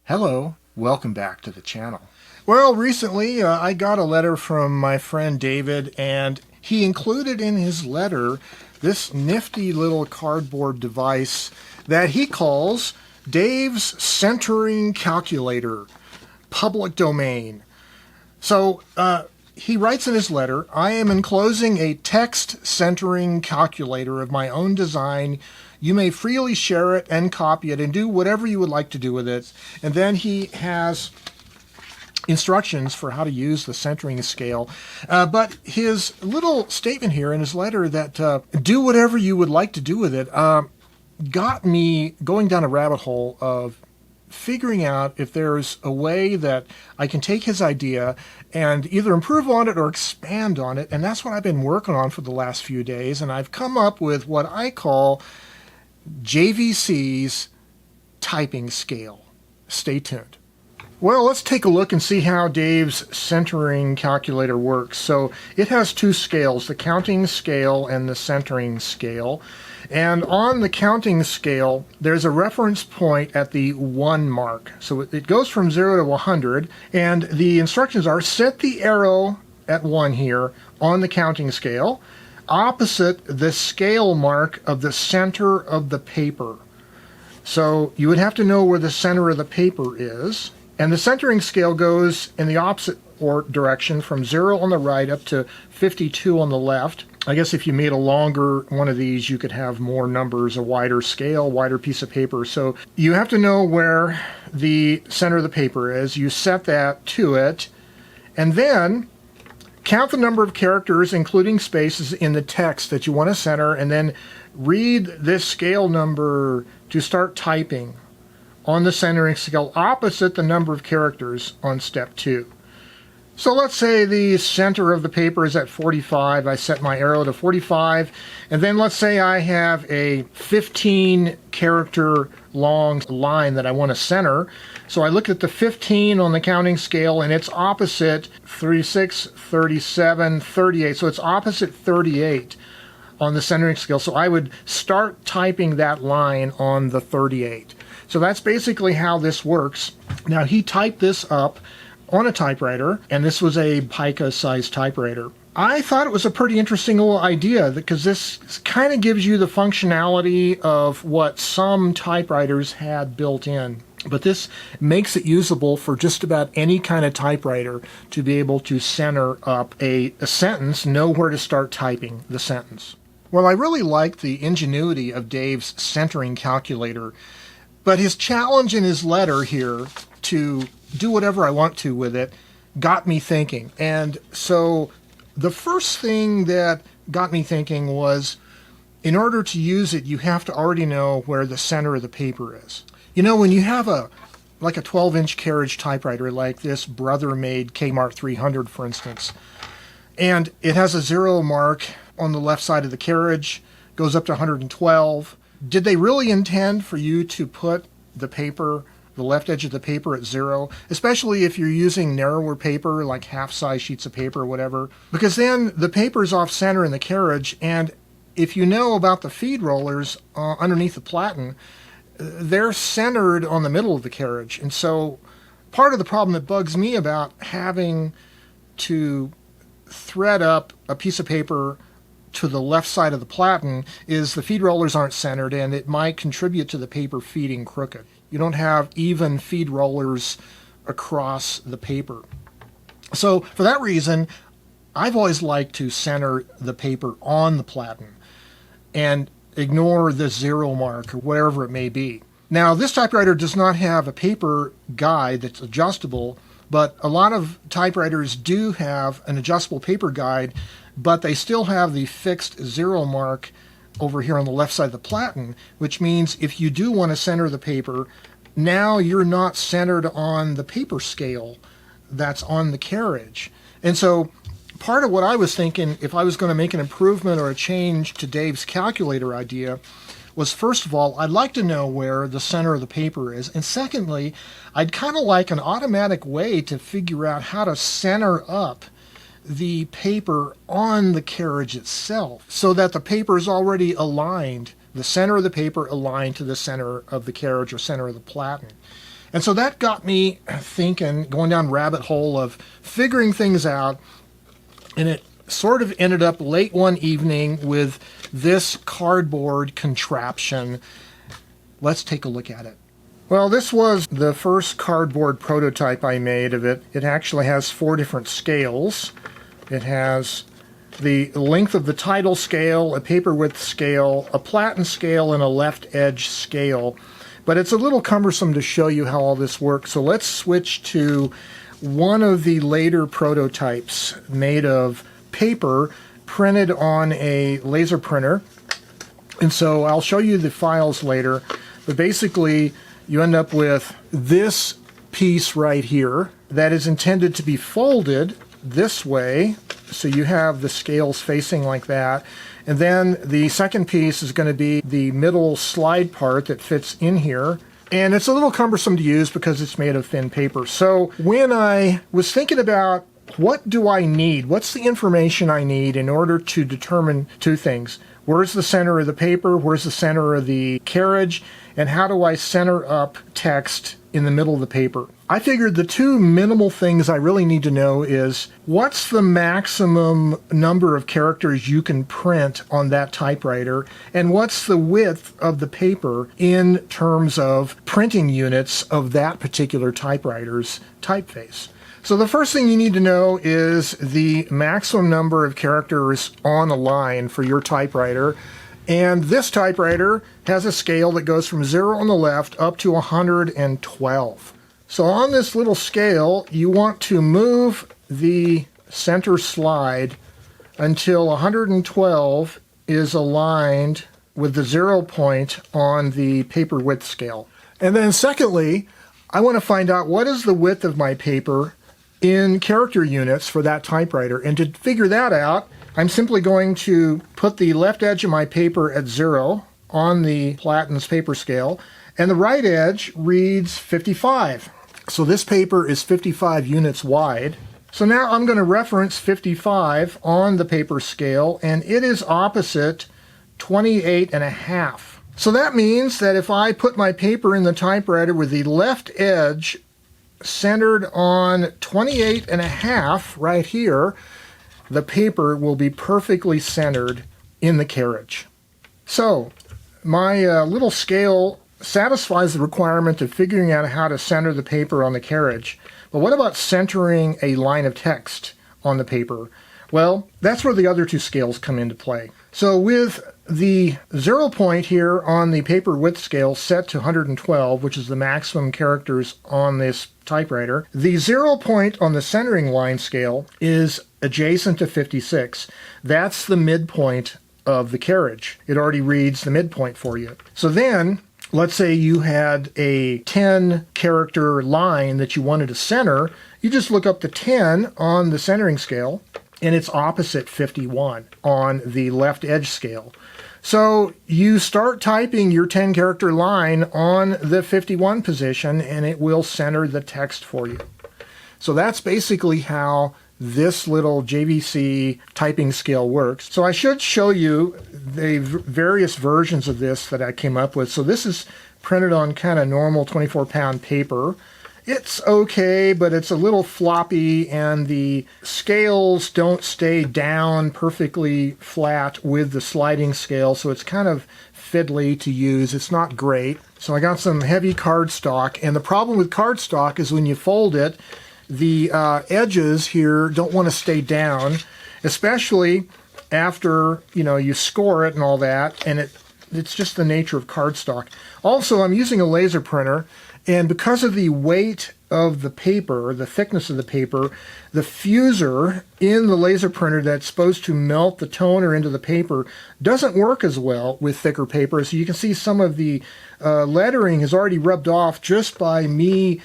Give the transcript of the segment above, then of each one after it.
Hello, welcome back to the channel. Well, recently I got a letter from my friend David, and he included in his letter this nifty little cardboard device that he calls Dave's Centering Calculator, public domain. So he writes in his letter, I am enclosing a text centering calculator of my own design. You may freely share it and copy it and do whatever you would like to do with it. And then he has instructions for how to use the centering scale. But his little statement here in his letter that do whatever you would like to do with it got me going down a rabbit hole of figuring out if there's a way that I can take his idea and either improve on it or expand on it. And that's what I've been working on for the last few days. And I've come up with what I call JVC's typing scale. Stay tuned. Well, let's take a look and see how Dave's centering calculator works. So it has two scales, the counting scale and the centering scale. And on the counting scale, there's a reference point at the 1 mark. So it goes from 0 to 100, and the instructions are set the arrow at 1 here on the counting scale, opposite the scale mark of the center of the paper. So you would have to know where the center of the paper is. And the centering scale goes in the opposite direction from 0 on the right up to 52 on the left. I guess if you made a longer one of these, you could have more numbers, a wider scale, wider piece of paper. So you have to know where the center of the paper is. You set that to it, and then count the number of characters, including spaces, in the text that you want to center, and then read this scale number to start typing on the centering scale opposite the number of characters on step 2. So let's say the center of the paper is at 45. I set my arrow to 45. And then let's say I have a 15 character long line that I want to center. So I look at the 15 on the counting scale, and it's opposite 36, 37, 38. So it's opposite 38 on the centering scale. So I would start typing that line on the 38. So that's basically how this works. Now, he typed this up on a typewriter, and this was a pica-sized typewriter. I thought it was a pretty interesting little idea because this kind of gives you the functionality of what some typewriters had built in. But this makes it usable for just about any kind of typewriter to be able to center up a sentence, know where to start typing the sentence. Well, I really like the ingenuity of Dave's centering calculator, but his challenge in his letter here to do whatever I want to with it got me thinking. And so the first thing that got me thinking was, in order to use it, you have to already know where the center of the paper is. You know, when you have like a 12-inch carriage typewriter like this Brother-made Kmart 300, for instance, and it has a 0 mark on the left side of the carriage, goes up to 112. Did they really intend for you to put the paper, the left edge of the paper, at 0, especially if you're using narrower paper, like half-size sheets of paper or whatever? Because then the paper's off-center in the carriage, and if you know about the feed rollers underneath the platen, they're centered on the middle of the carriage. And so part of the problem that bugs me about having to thread up a piece of paper to the left side of the platen is the feed rollers aren't centered, and it might contribute to the paper feeding crooked. You don't have even feed rollers across the paper. So for that reason, I've always liked to center the paper on the platen and ignore the 0 mark or whatever it may be. Now, this typewriter does not have a paper guide that's adjustable, but a lot of typewriters do have an adjustable paper guide, but they still have the fixed 0 mark over here on the left side of the platen, which means if you do want to center the paper, now you're not centered on the paper scale that's on the carriage. And so part of what I was thinking, if I was going to make an improvement or a change to Dave's calculator idea, was, first of all, I'd like to know where the center of the paper is. And secondly, I'd kind of like an automatic way to figure out how to center up the paper on the carriage itself so that the paper is already aligned, the center of the paper aligned to the center of the carriage or center of the platen. And so that got me thinking, going down rabbit hole of figuring things out. And it sort of ended up late one evening with this cardboard contraption. Let's take a look at it. Well, this was the first cardboard prototype I made of it. It actually has 4 different scales. It has the length of the title scale, a paper width scale, a platen scale, and a left edge scale. But it's a little cumbersome to show you how all this works. So let's switch to one of the later prototypes made of paper printed on a laser printer. And so I'll show you the files later. But basically, you end up with this piece right here that is intended to be folded this way. So you have the scales facing like that. And then the second piece is going to be the middle slide part that fits in here. And it's a little cumbersome to use because it's made of thin paper. So when I was thinking about what do I need, what's the information I need in order to determine 2 things. Where's the center of the paper? Where's the center of the carriage? And how do I center up text in the middle of the paper? I figured the 2 minimal things I really need to know is what's the maximum number of characters you can print on that typewriter, and what's the width of the paper in terms of printing units of that particular typewriter's typeface. So the first thing you need to know is the maximum number of characters on a line for your typewriter. And this typewriter has a scale that goes from 0 on the left up to 112. So on this little scale, you want to move the center slide until 112 is aligned with the 0 point on the paper width scale. And then secondly, I want to find out what is the width of my paper in character units for that typewriter. And to figure that out, I'm simply going to put the left edge of my paper at 0 on the Platen's paper scale, and the right edge reads 55. So this paper is 55 units wide. So now I'm going to reference 55 on the paper scale, and it is opposite 28.5. So that means that if I put my paper in the typewriter with the left edge centered on 28.5 right here, the paper will be perfectly centered in the carriage. So my little scale satisfies the requirement of figuring out how to center the paper on the carriage. But what about centering a line of text on the paper? Well, that's where the other 2 scales come into play. So with the 0 point here on the paper width scale set to 112, which is the maximum characters on this typewriter, the 0 point on the centering line scale is adjacent to 56. That's the midpoint of the carriage. It already reads the midpoint for you. So then, let's say you had a 10 character line that you wanted to center. You just look up the 10 on the centering scale, and it's opposite 51 on the left edge scale. So you start typing your 10 character line on the 51 position, and it will center the text for you. So that's basically how this little JVC typing scale works. So I should show you the various versions of this that I came up with. So this is printed on kind of normal 24-pound paper. It's okay, but it's a little floppy, and the scales don't stay down perfectly flat with the sliding scale, so it's kind of fiddly to use. It's not great. So I got some heavy cardstock, and the problem with cardstock is when you fold it, the edges here don't want to stay down, especially after you score it and all that, and it's just the nature of cardstock. Also, I'm using a laser printer, and because of the weight of the paper, the thickness of the paper, the fuser in the laser printer that's supposed to melt the toner into the paper doesn't work as well with thicker paper. So you can see some of the lettering is already rubbed off just by me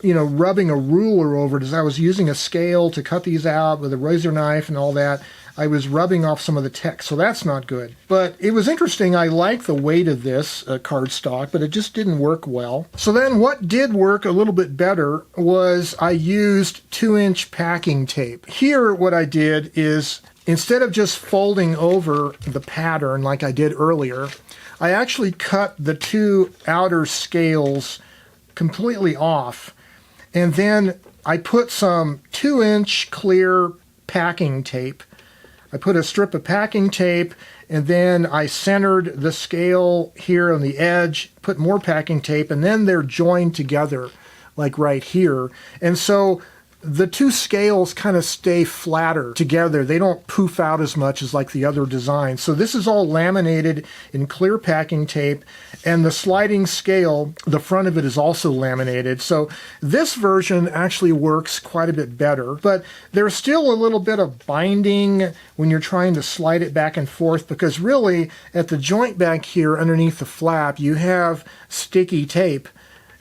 rubbing a ruler over it. As I was using a scale to cut these out with a razor knife and all that, I was rubbing off some of the text, so that's not good. But it was interesting. I like the weight of this cardstock, but it just didn't work well. So then what did work a little bit better was I used 2-inch packing tape. Here what I did is, instead of just folding over the pattern like I did earlier, I actually cut the 2 outer scales completely off. And then I put some 2-inch clear packing tape. I put a strip of packing tape, and then I centered the scale here on the edge, put more packing tape, and then they're joined together, like right here. And so the two scales kind of stay flatter together. They don't poof out as much as like the other design. So this is all laminated in clear packing tape, and the sliding scale, the front of it is also laminated. So this version actually works quite a bit better, but there's still a little bit of binding when you're trying to slide it back and forth, because really at the joint back here underneath the flap, you have sticky tape.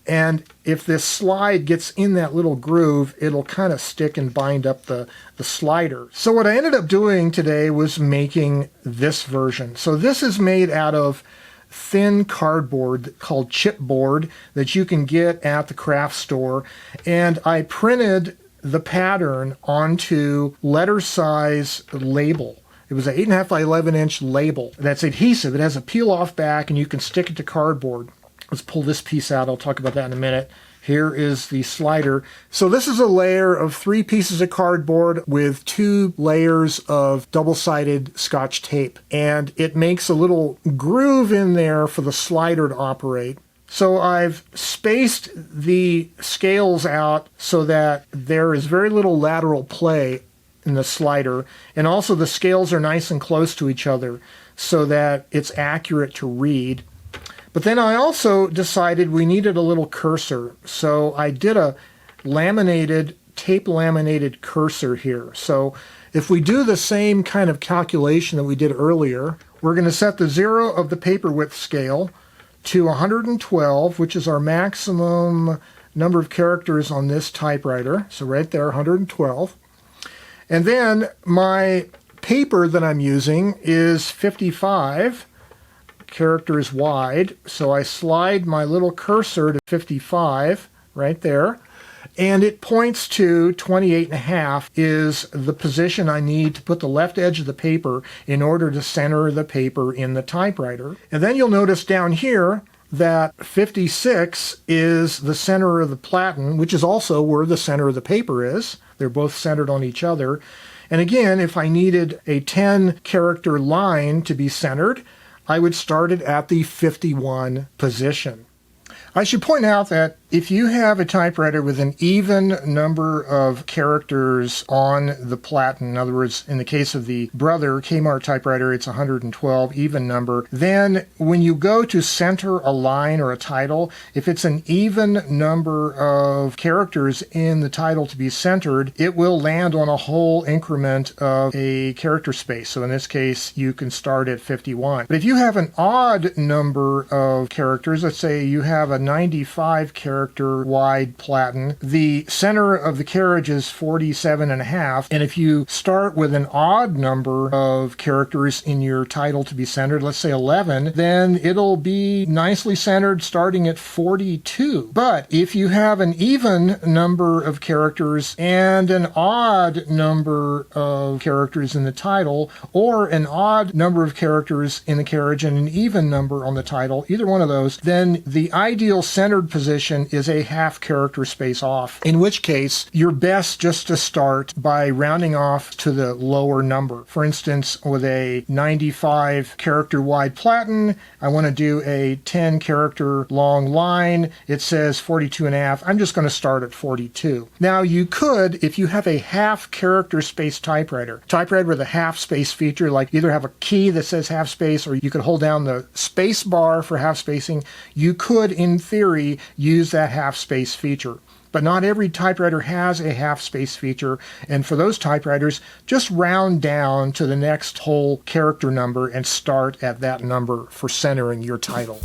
And if this slide gets in that little groove, it'll kind of stick and bind up the slider. So what I ended up doing today was making this version. So this is made out of thin cardboard called chipboard that you can get at the craft store. And I printed the pattern onto letter size label. It was an 8.5 by 11-inch label that's adhesive. It has a peel-off back, and you can stick it to cardboard. Let's pull this piece out. I'll talk about that in a minute. Here is the slider. So this is a layer of 3 pieces of cardboard with 2 layers of double-sided Scotch tape. And it makes a little groove in there for the slider to operate. So I've spaced the scales out so that there is very little lateral play in the slider. And also the scales are nice and close to each other so that it's accurate to read. But then I also decided we needed a little cursor. So I did a tape laminated cursor here. So if we do the same kind of calculation that we did earlier, we're going to set the 0 of the paper width scale to 112, which is our maximum number of characters on this typewriter. So right there, 112. And then my paper that I'm using is 55 characters wide, so I slide my little cursor to 55 right there, and it points to 28.5 is the position I need to put the left edge of the paper in order to center the paper in the typewriter. And then you'll notice down here that 56 is the center of the platen, which is also where the center of the paper is. They're both centered on each other. And again, if I needed a 10 character line to be centered, I would start it at the 51 position. I should point out that if you have a typewriter with an even number of characters on the platen, in other words, in the case of the Brother Kmart typewriter, it's 112, even number, then when you go to center a line or a title, if it's an even number of characters in the title to be centered, it will land on a whole increment of a character space. So in this case, you can start at 51. But if you have an odd number of characters, let's say you have a 95 character wide platen, the center of the carriage is 47.5, and if you start with an odd number of characters in your title to be centered, let's say 11, then it'll be nicely centered starting at 42. But if you have an even number of characters and an odd number of characters in the title, or an odd number of characters in the carriage and an even number on the title, either one of those, then the ideal centered position is a half character space off, in which case you're best just to start by rounding off to the lower number. For instance, with a 95 character wide platen, I want to do a 10 character long line. It says 42.5. I'm just going to start at 42. Now you could, if you have a half character space typewriter with a half space feature, like either have a key that says half space, or you could hold down the space bar for half spacing, you could in theory use that half space feature. But not every typewriter has a half space feature, and for those typewriters, just round down to the next whole character number and start at that number for centering your title.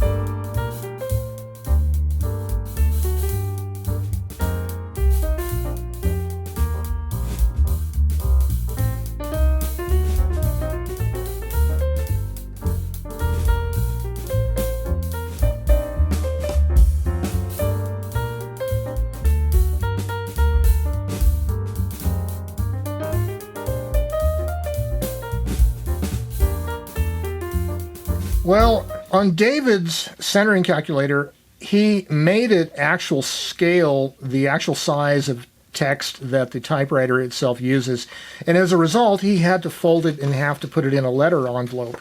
Well, on David's centering calculator, he made it actual scale, the actual size of text that the typewriter itself uses. And as a result, he had to fold it in half to put it in a letter envelope.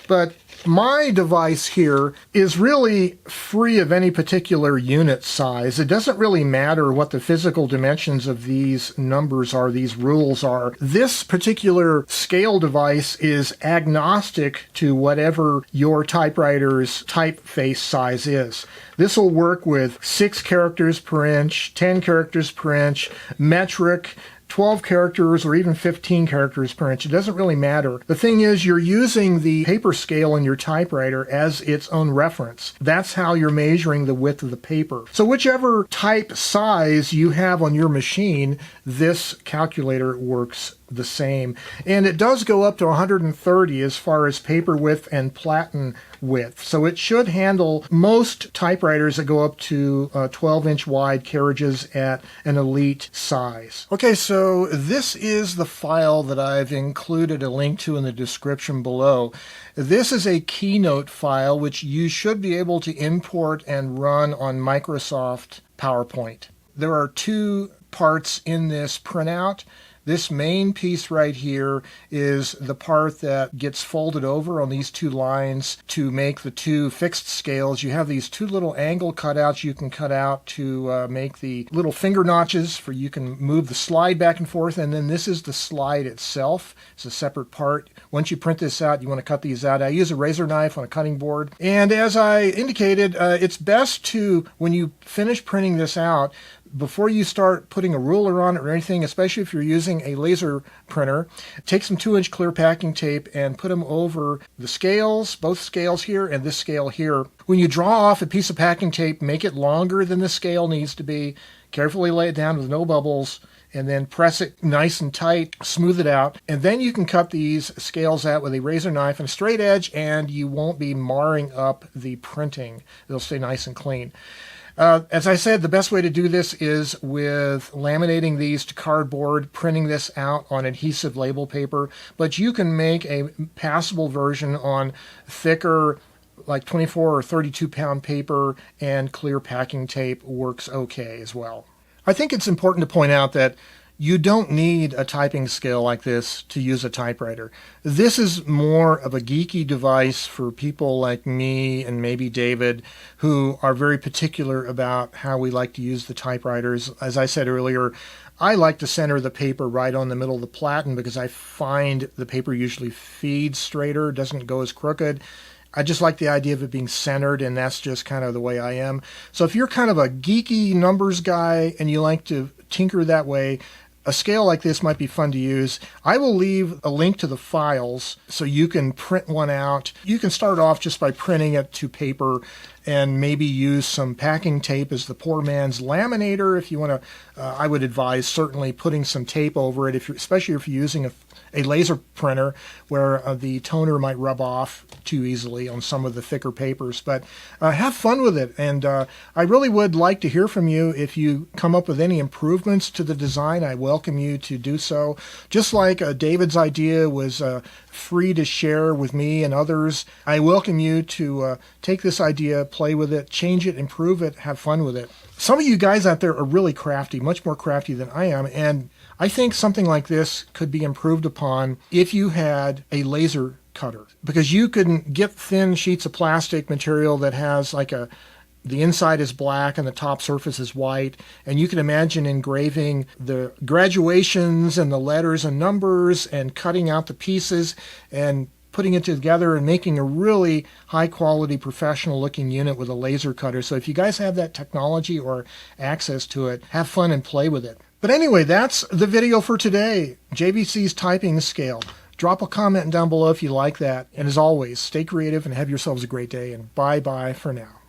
But my device here is really free of any particular unit size. It doesn't really matter what the physical dimensions of these numbers are, these rules are. This particular scale device is agnostic to whatever your typewriter's typeface size is. This will work with 6 characters per inch, 10 characters per inch, metric, 12 characters or even 15 characters per inch. It doesn't really matter. The thing is, you're using the paper scale in your typewriter as its own reference. That's how you're measuring the width of the paper. So whichever type size you have on your machine, this calculator works the same. And it does go up to 130 as far as paper width and platen width. So it should handle most typewriters that go up to 12-inch wide carriages at an elite size. Okay, so this is the file that I've included a link to in the description below. This is a Keynote file which you should be able to import and run on Microsoft PowerPoint. There are 2 parts in this printout. This main piece right here is the part that gets folded over on these 2 lines to make the 2 fixed scales. You have these 2 little angle cutouts you can cut out to make the little finger notches for you can move the slide back and forth, and then this is the slide itself. It's a separate part. Once you print this out, you want to cut these out. I use a razor knife on a cutting board, and as I indicated, it's best to, when you finish printing this out, before you start putting a ruler on it or anything, especially if you're using a laser printer, take some 2-inch clear packing tape and put them over the scales, both scales here and this scale here. When you draw off a piece of packing tape, make it longer than the scale needs to be. Carefully lay it down with no bubbles, and then press it nice and tight, smooth it out, and then you can cut these scales out with a razor knife and a straight edge, and you won't be marring up the printing. It'll stay nice and clean. As I said, the best way to do this is with laminating these to cardboard, printing this out on adhesive label paper, but you can make a passable version on thicker, like 24 or 32 pound paper, and clear packing tape works okay as well. I think it's important to point out that you don't need a typing scale like this to use a typewriter. This is more of a geeky device for people like me and maybe David, who are very particular about how we like to use the typewriters. As I said earlier, I like to center the paper right on the middle of the platen because I find the paper usually feeds straighter, doesn't go as crooked. I just like the idea of it being centered, and that's just kind of the way I am. So if you're kind of a geeky numbers guy and you like to tinker that way, a scale like this might be fun to use. I will leave a link to the files so you can print one out. You can start off just by printing it to paper and maybe use some packing tape as the poor man's laminator. If you want to, I would advise certainly putting some tape over it, especially if you're using a laser printer where the toner might rub off too easily on some of the thicker papers. But have fun with it, and I really would like to hear from you. If you come up with any improvements to the design, I welcome you to do so. Just like David's idea was free to share with me and others, I welcome you to take this idea, play with it, change it, improve it, have fun with it. Some of you guys out there are really crafty, much more crafty than I am, and I think something like this could be improved upon if you had a laser cutter, because you can get thin sheets of plastic material that has like the inside is black and the top surface is white, and you can imagine engraving the graduations and the letters and numbers and cutting out the pieces and putting it together and making a really high quality professional looking unit with a laser cutter. So if you guys have that technology or access to it, have fun and play with it. But anyway, that's the video for today. JVC's typing scale. Drop a comment down below if you like that. And as always, stay creative and have yourselves a great day. And bye-bye for now.